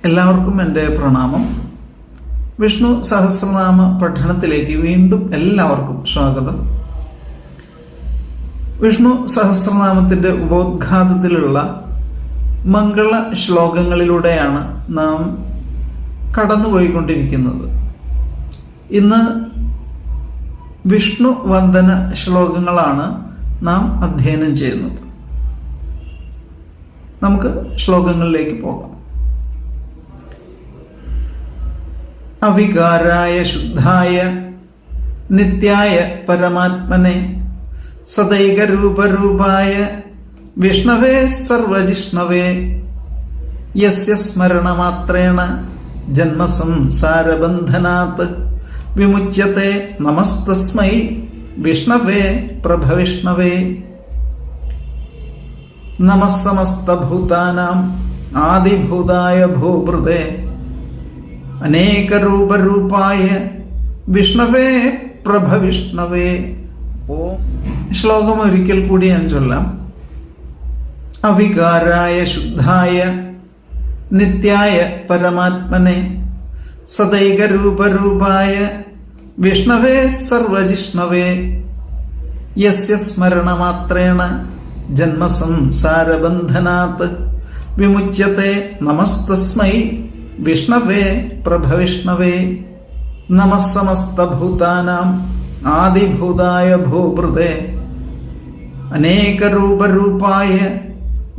എല്ലാവർക്കും എൻ്റെ പ്രണാമം. വിഷ്ണു സഹസ്രനാമ പഠനത്തിലേക്ക് വീണ്ടും എല്ലാവർക്കും സ്വാഗതം. വിഷ്ണു സഹസ്രനാമത്തിൻ്റെ ഉപോദ്ഘാതത്തിലുള്ള മംഗള ശ്ലോകങ്ങളിലൂടെയാണ് നാം കടന്നുപോയിക്കൊണ്ടിരിക്കുന്നത്. ഇന്ന് വിഷ്ണു വന്ദന ശ്ലോകങ്ങളാണ് നാം അധ്യയനം ചെയ്യുന്നത്. നമുക്ക് ശ്ലോകങ്ങളിലേക്ക് പോകാം. അവികാരായ ശുദ്ധായ നിത്യായ പരമാത്മനെ സദൈകരൂപരൂപായ വിഷ്ണവേ സർവജിഷ്ണവേ യസ്യ സ്മരണമാത്രേണ ജന്മസംസാരബന്ധനാത് വിമുച്യത്തെ നമസ്തസ്മൈ വിഷ്ണവേ പ്രഭവിഷ്ണവേ. നമസ്സമസ്തഭൂതാനാം ആദിഭൂതായ ഭൂഭൃതേ അനേകരൂപരൂപായ വിഷ്ണവേ പ്രഭവിഷ്ണവേ. ശ്ലോകം ഒരിക്കൽ കൂടി ഞാൻ ചൊല്ലാം. അവികാരായ ശുദ്ധായ നിത്യായ പരമാത്മനെ സദൈകരൂപരൂപായ വിഷ്ണവേ സർവജിഷ്ണവേ യസ്യ സ്മരണമാത്രേണ ജന്മസംസാരബന്ധനാത് വിമുച്യത്തെ നമസ്തസ്മൈ വിഷ്ണവേ പ്രഭവിഷ്ണവേ. നമസ്സമസ്തഭൂതാനാം ആദിഭൂതായ ഭൂഭൃതേ അനേകരൂപരൂപായ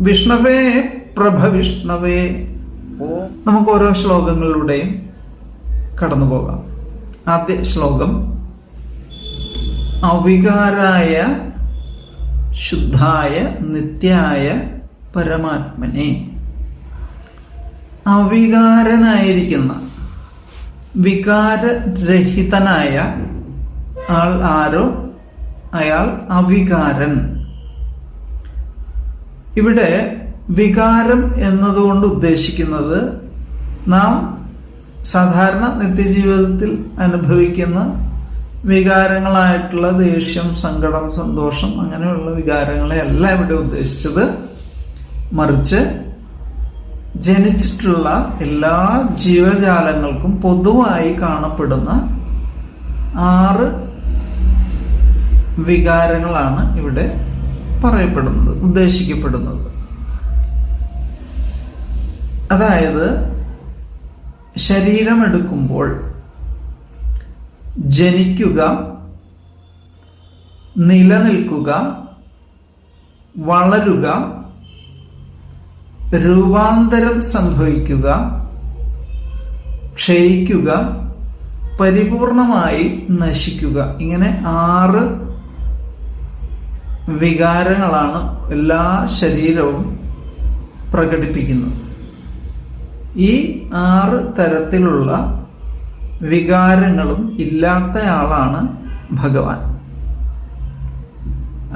വിഷ്ണവേ പ്രഭവിഷ്ണവേ. നമുക്ക് ഓരോ ശ്ലോകങ്ങളിലൂടെയും കടന്നു പോകാം. ആദ്യ ശ്ലോകം. അവികാരായ ശുദ്ധായ നിത്യായ പരമാത്മനെ. അവികാരനായിരിക്കുന്ന വികാരരഹിതനായ ആൾ ആരോ അയാൾ അവികാരൻ. ഇവിടെ വികാരം എന്നതുകൊണ്ട് ഉദ്ദേശിക്കുന്നത് നാം സാധാരണ നിത്യജീവിതത്തിൽ അനുഭവിക്കുന്ന വികാരങ്ങളായിട്ടുള്ള ദേഷ്യം, സങ്കടം, സന്തോഷം അങ്ങനെയുള്ള വികാരങ്ങളെ അല്ല ഇവിടെ ഉദ്ദേശിച്ചത്. മറിച്ച് ജനിച്ചിട്ടുള്ള എല്ലാ ജീവജാലങ്ങൾക്കും പൊതുവായി കാണപ്പെടുന്ന 6 വികാരങ്ങളാണ് ഇവിടെ പറയപ്പെടുന്നത്, ഉദ്ദേശിക്കപ്പെടുന്നത്. അതായത് ശരീരമെടുക്കുമ്പോൾ ജനിക്കുക, നിലനിൽക്കുക, വളരുക, രൂപാന്തരം സംഭവിക്കുക, ക്ഷയിക്കുക, പരിപൂർണമായി നശിക്കുക. ഇങ്ങനെ 6 വികാരങ്ങളാണ് എല്ലാ ശരീരവും പ്രകടിപ്പിക്കുന്നത്. ഈ 6 തരത്തിലുള്ള വികാരങ്ങളും ഇല്ലാത്തയാളാണ് ഭഗവാൻ.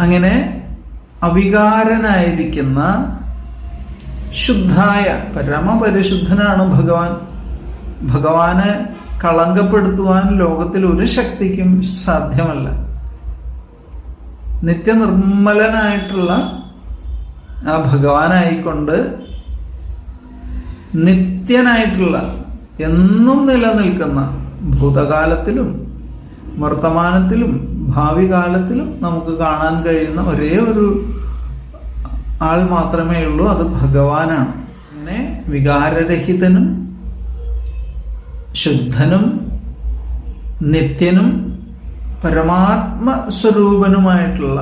അങ്ങനെ അവികാരനായിരിക്കുന്ന ശുദ്ധായ പരമപരിശുദ്ധനാണ് ഭഗവാൻ. ഭഗവാനെ കളങ്കപ്പെടുത്തുവാൻ ലോകത്തിൽ ഒരു ശക്തിക്കും സാധ്യമല്ല. നിത്യനിർമ്മലനായിട്ടുള്ള ആ ഭഗവാനായിക്കൊണ്ട് നിത്യനായിട്ടുള്ള എന്നും നിലനിൽക്കുന്ന ഭൂതകാലത്തിലും വർത്തമാനത്തിലും ഭാവി കാലത്തിലും നമുക്ക് കാണാൻ കഴിയുന്ന ഒരേ ഒരു ആൾ മാത്രമേ ഉള്ളൂ, അത് ഭഗവാനാണ്. അങ്ങനെ വികാരരഹിതനും ശുദ്ധനും നിത്യനും പരമാത്മ സ്വരൂപനുമായിട്ടുള്ള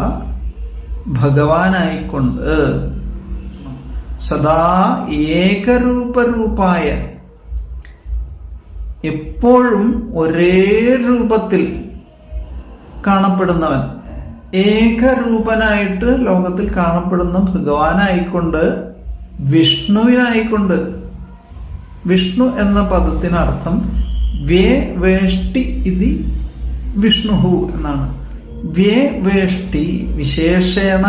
ഭഗവാനായിക്കൊണ്ട് സദാ ഏകരൂപരൂപായ എപ്പോഴും ഒരേ രൂപത്തിൽ കാണപ്പെടുന്നവൻ, ഏകരൂപനായിട്ട് ലോകത്തിൽ കാണപ്പെടുന്ന ഭഗവാനായിക്കൊണ്ട്, വിഷ്ണുവിനായിക്കൊണ്ട്. വിഷ്ണു എന്ന പദത്തിനർത്ഥം വേഷ്ടി ഇതി വിഷ്ണു എന്നാണ്. വേഷ്ടി വിശേഷേണ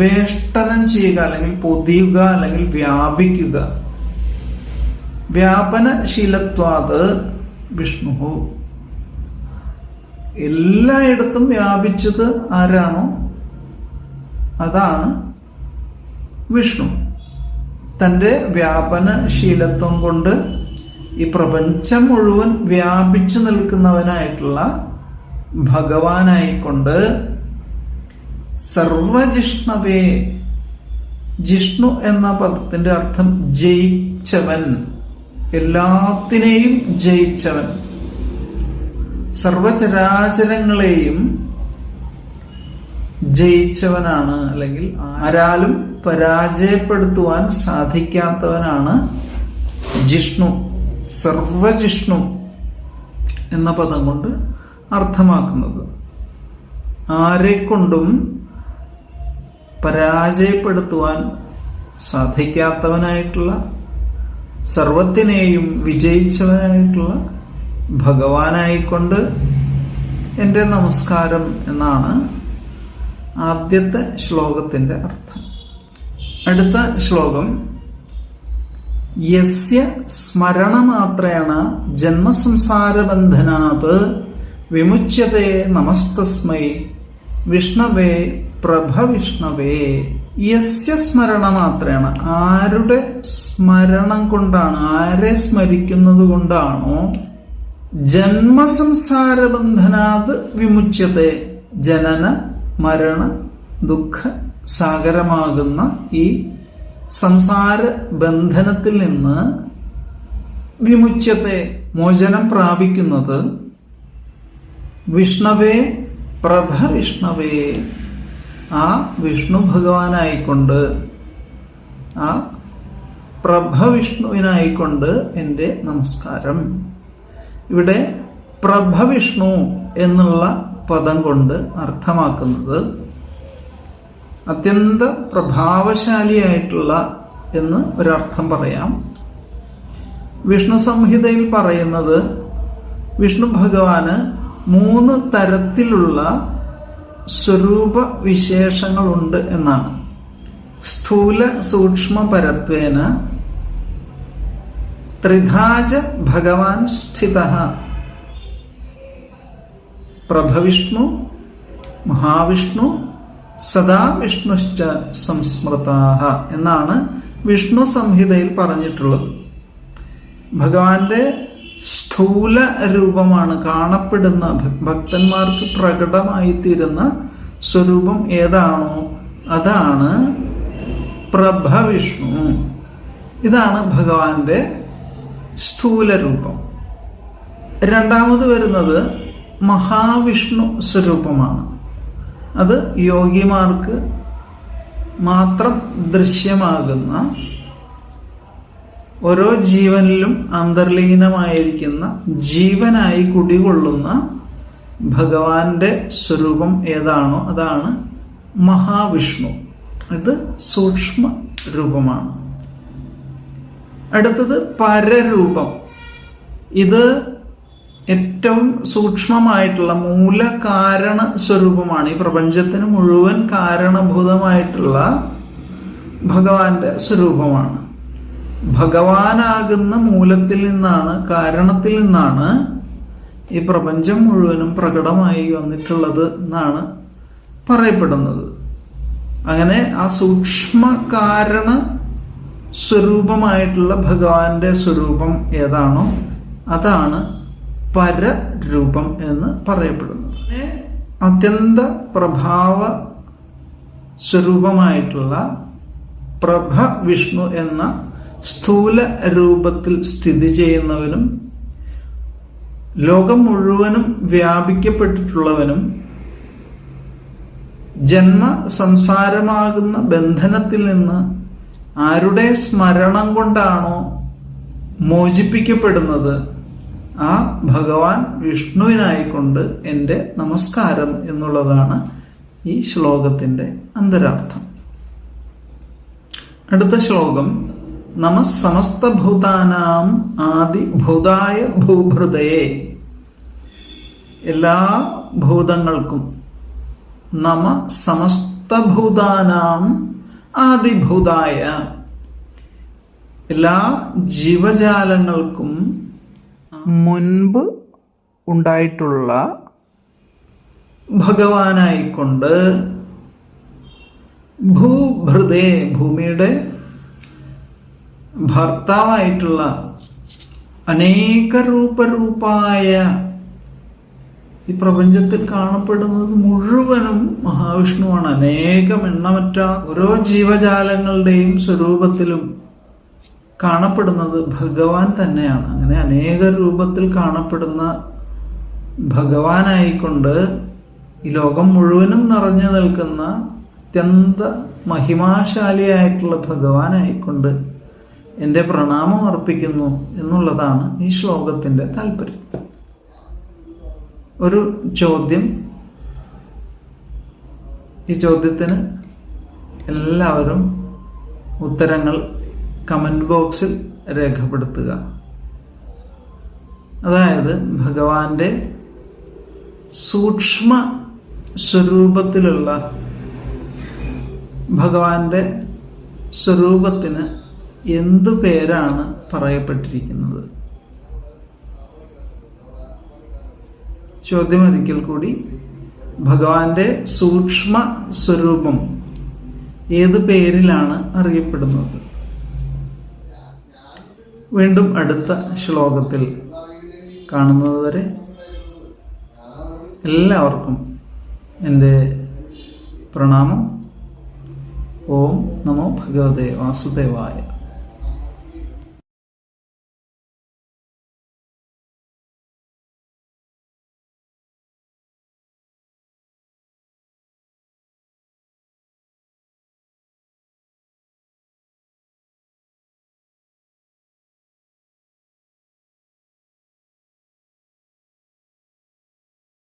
വേഷ്ടനം ചെയ്യുക, അല്ലെങ്കിൽ പൊതിയുക, അല്ലെങ്കിൽ വ്യാപിക്കുക. വ്യാപനശീലത്വാത് വിഷ്ണു. എല്ലായിടത്തും വ്യാപിച്ചത് ആരാണോ അതാണ് വിഷ്ണു. തൻ്റെ വ്യാപനശീലത്വം കൊണ്ട് ഈ പ്രപഞ്ചം മുഴുവൻ വ്യാപിച്ചു നിൽക്കുന്നവനായിട്ടുള്ള ഭഗവാനായിക്കൊണ്ട് സർവജിഷ്ണവേ, ജിഷ്ണു എന്ന പദത്തിന്റെ അർത്ഥം ജയിച്ചവൻ, എല്ലാത്തിനെയും ജയിച്ചവൻ, സർവചരാചരങ്ങളെയും ജയിച്ചവനാണ്, അല്ലെങ്കിൽ ആരാലും പരാജയപ്പെടുത്തുവാൻ സാധിക്കാത്തവനാണ് ജിഷ്ണു. സർവജിഷ്ണു എന്ന പദം കൊണ്ട് അർത്ഥമാക്കുന്നത് ആരെക്കൊണ്ടും പരാജയപ്പെടുത്തുവാൻ സാധിക്കാത്തവനായിട്ടുള്ള, സർവത്തിനെയും വിജയിച്ചവനായിട്ടുള്ള ഭഗവാനായിക്കൊണ്ട് എൻ്റെ നമസ്കാരം എന്നാണ് ആദ്യത്തെ ശ്ലോകത്തിൻ്റെ അർത്ഥം. അടുത്ത ശ്ലോകം യസ്യ സ്മരണമാത്രേണ ജന്മസംസാരബന്ധനാത് വിമുച്യതേ നമസ്തസ്മൈ വിഷ്ണവേ പ്രഭവിഷ്ണവേ. യസ്യ സ്മരണമാത്രേണ, ആരുടെ സ്മരണം കൊണ്ടാണ്, ആരെ സ്മരിക്കുന്നത് കൊണ്ടാണോ ജന്മസംസാരബന്ധനാത് വിമുച്യതേ, ജനന മരണ ദുഃഖ സാഗരമാകുന്ന ഈ സംസാര ബന്ധനത്തിൽ നിന്ന് വിമുച്യത്തെ, മോചനം പ്രാപിക്കുന്നത് വിഷ്ണവേ പ്രഭവിഷ്ണവേ, ആ വിഷ്ണു ഭഗവാനായിക്കൊണ്ട്, ആ പ്രഭവിഷ്ണുവിനായിക്കൊണ്ട് എൻ്റെ നമസ്കാരം. ഇവിടെ പ്രഭവിഷ്ണു എന്നുള്ള പദം കൊണ്ട് അർത്ഥമാക്കുന്നത് അത്യന്ത പ്രഭാവശാലിയായിട്ടുള്ള എന്ന് ഒരർത്ഥം പറയാം. വിഷ്ണു സംഹിതയിൽ പറയുന്നത് വിഷ്ണു ഭഗവാന് 3 തരത്തിലുള്ള സ്വരൂപ വിശേഷങ്ങളുണ്ട് എന്നാണ്. സ്ഥൂല സൂക്ഷ്മ പരത്വേന ത്രിധാജ ഭഗവാൻ സ്ഥിതഃ, പ്രഭവിഷ്ണു, മഹാവിഷ്ണു, സദാ വിഷ്ണുശ്ച സംസ്മൃതാഃ എന്നാണ് വിഷ്ണു സംഹിതയിൽ പറഞ്ഞിട്ടുള്ളത്. ഭഗവാന്റെ സ്ഥൂല രൂപമാണ്, കാണപ്പെടുന്ന ഭക്തന്മാർക്ക് പ്രകടമായിത്തീരുന്ന സ്വരൂപം ഏതാണോ അതാണ് പ്രഭവിഷ്ണു. ഇതാണ് ഭഗവാന്റെ സ്ഥൂല രൂപം. രണ്ടാമത് വരുന്നത് മഹാവിഷ്ണു സ്വരൂപമാണ്. അത് യോഗിമാർക്ക് മാത്രം ദൃശ്യമാകുന്ന, ഓരോ ജീവനിലും അന്തർലീനമായിരിക്കുന്ന, ജീവനായി കുടികൊള്ളുന്ന ഭഗവാന്റെ സ്വരൂപം ഏതാണോ അതാണ് മഹാവിഷ്ണു. ഇത് സൂക്ഷ്മ രൂപമാണ്. അടുത്തത് പരരൂപം. ഇത് ഏറ്റവും സൂക്ഷ്മമായിട്ടുള്ള മൂലകാരണ സ്വരൂപമാണ്. ഈ പ്രപഞ്ചത്തിന് മുഴുവൻ കാരണഭൂതമായിട്ടുള്ള ഭഗവാന്റെ സ്വരൂപമാണ്. ഭഗവാനാകുന്ന മൂലത്തിൽ നിന്നാണ്, കാരണത്തിൽ നിന്നാണ് ഈ പ്രപഞ്ചം മുഴുവനും പ്രകടമായി വന്നിട്ടുള്ളത് എന്നാണ് പറയപ്പെടുന്നത്. അങ്ങനെ ആ സൂക്ഷ്മ കാരണ സ്വരൂപമായിട്ടുള്ള ഭഗവാന്റെ സ്വരൂപം ഏതാണോ അതാണ് പരരൂപം എന്ന് പറയപ്പെടുന്നത്. അത്യന്ത പ്രഭാവ സ്വരൂപമായിട്ടുള്ള പ്രഭ വിഷ്ണു എന്ന സ്ഥൂല രൂപത്തിൽ സ്ഥിതി ചെയ്യുന്നവനും ലോകം മുഴുവനും വ്യാപിക്കപ്പെട്ടിട്ടുള്ളവനും ജന്മ സംസാരമാകുന്ന ബന്ധനത്തിൽ നിന്ന് ആരുടെ സ്മരണം കൊണ്ടാണോ മോചിപ്പിക്കപ്പെടുന്നത് ആ ഭഗവാൻ വിഷ്ണുവിനായിക്കൊണ്ട് എൻ്റെ നമസ്കാരം എന്നുള്ളതാണ് ഈ ശ്ലോകത്തിൻ്റെ അന്തരാർത്ഥം. അടുത്ത ശ്ലോകം നമഃ സമസ്തഭൂതാനാം ആദിഭൂതായ ഭൂഭൃതയെ. എല്ലാ ഭൂതങ്ങൾക്കും, നമ സമസ്തഭൂതാനാം ആദിഭൂതായ, എല്ലാ ജീവജാലങ്ങൾക്കും മുൻപ് ഉണ്ടായിട്ടുള്ള ഭഗവാനായിക്കൊണ്ട് ഭൂഭൃതേ, ഭൂമിയുടെ ഭർത്താവായിട്ടുള്ള അനേക രൂപരൂപായ ഈ പ്രപഞ്ചത്തിൽ കാണപ്പെടുന്നത് മുഴുവനും മഹാവിഷ്ണുവാണ്. അനേകം എണ്ണമറ്റ ഓരോ ജീവജാലങ്ങളുടെയും സ്വരൂപത്തിലും കാണപ്പെടുന്നത് ഭഗവാൻ തന്നെയാണ്. അങ്ങനെ അനേക രൂപത്തിൽ കാണപ്പെടുന്ന ഭഗവാനായിക്കൊണ്ട് ഈ ലോകം മുഴുവനും നിറഞ്ഞു നിൽക്കുന്ന അത്യന്ത മഹിമാശാലിയായിട്ടുള്ള ഭഗവാനായിക്കൊണ്ട് എൻ്റെ പ്രണാമം അർപ്പിക്കുന്നു എന്നുള്ളതാണ് ഈ ശ്ലോകത്തിൻ്റെ താല്പര്യം. ഒരു ചോദ്യം, ഈ ചോദ്യത്തിന് എല്ലാവരും ഉത്തരങ്ങൾ കമൻറ്റ് ബോക്സിൽ രേഖപ്പെടുത്തുക. അതായത് ഭഗവാന്റെ സൂക്ഷ്മ സ്വരൂപത്തിലുള്ള ഭഗവാന്റെ സ്വരൂപത്തിന് എന്തു പേരാണ് പറയപ്പെട്ടിരിക്കുന്നത്? ചോദ്യം ഒരിക്കൽ കൂടി, ഭഗവാന്റെ സൂക്ഷ്മ സ്വരൂപം ഏത് പേരിലാണ് അറിയപ്പെടുന്നത്? വീണ്ടും അടുത്ത ശ്ലോകത്തിൽ കാണുന്നതുവരെ എല്ലാവർക്കും എൻ്റെ പ്രണാമം. ഓം നമോ ഭഗവതേ വാസുദേവായ.